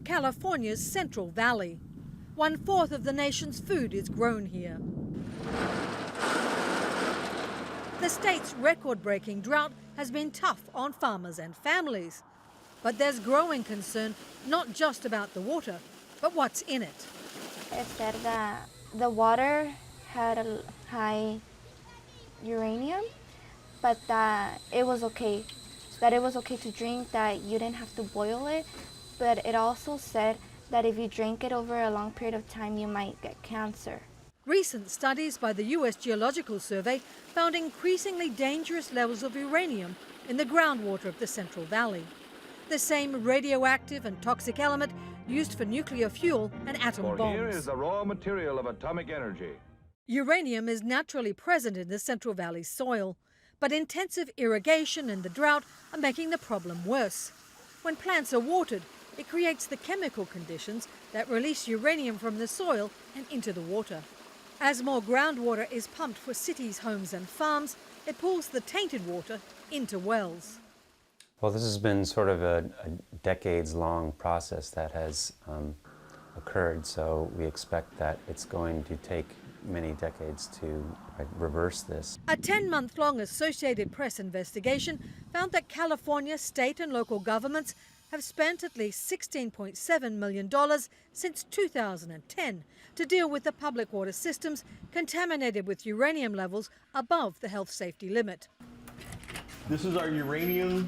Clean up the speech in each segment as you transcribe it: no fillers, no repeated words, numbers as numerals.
California's Central Valley. 1/4 of the nation's food is grown here. The state's record-breaking drought has been tough on farmers and families. But there's growing concern not just about the water, but what's in it. It said that the water had a high uranium, but that it was okay. That it was okay to drink, that you didn't have to boil it. But it also said that if you drink it over a long period of time, you might get cancer. Recent studies by the US Geological Survey found increasingly dangerous levels of uranium in the groundwater of the Central Valley. The same radioactive and toxic element used for nuclear fuel and atom bombs. Here is the raw material of atomic energy. Uranium is naturally present in the Central Valley soil, but intensive irrigation and the drought are making the problem worse. When plants are watered, it creates the chemical conditions that release uranium from the soil and into the water. As more groundwater is pumped for cities, homes and farms, it pulls the tainted water into wells. Well, this has been sort of a decades-long process that has occurred, so we expect that it's going to take many decades to reverse this. A 10-month-long Associated Press investigation found that California state and local governments have spent at least $16.7 million since 2010 to deal with the public water systems contaminated with uranium levels above the health safety limit. This is our uranium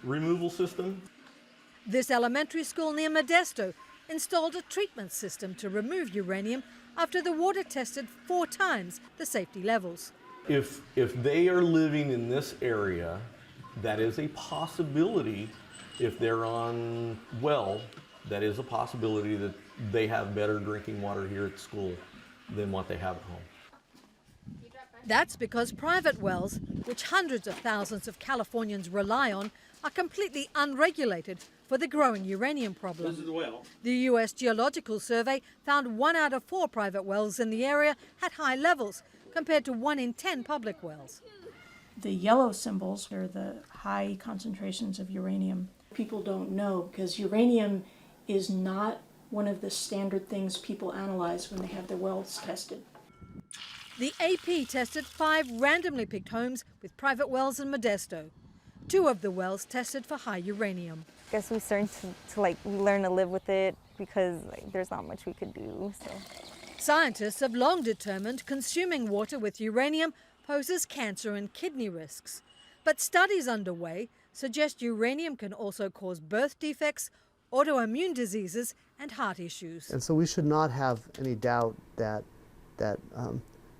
removal system. This elementary school near Modesto installed a treatment system to remove uranium after the water tested 4 times the safety levels. If they are living in this area, that is a possibility. If they're on well, that is a possibility that they have better drinking water here at school than what they have at home. That's because private wells, which hundreds of thousands of Californians rely on, are completely unregulated for the growing uranium problem. This is the well. The US Geological Survey found 1 out of 4 private wells in the area had high levels, compared to 1 in 10 public wells. The yellow symbols are the high concentrations of uranium. People don't know because uranium is not one of the standard things people analyze when they have their wells tested. The AP tested 5 randomly picked homes with private wells in Modesto. 2 of the wells tested for high uranium. I guess we started to learn to live with it because there's not much we could do. So. Scientists have long determined consuming water with uranium poses cancer and kidney risks. But studies underway suggest uranium can also cause birth defects, autoimmune diseases and heart issues. And so we should not have any doubt that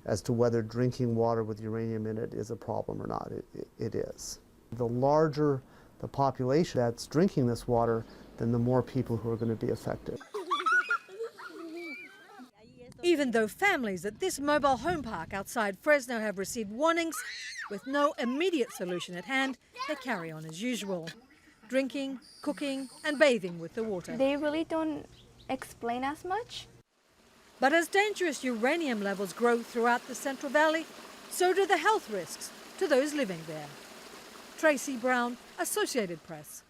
as to whether drinking water with uranium in it is a problem or not. It is. The larger the population that's drinking this water, then the more people who are going to be affected. Even though families at this mobile home park outside Fresno have received warnings, with no immediate solution at hand, they carry on as usual, drinking, cooking and bathing with the water. They really don't explain as much. But as dangerous uranium levels grow throughout the Central Valley, so do the health risks to those living there. Tracy Brown, Associated Press.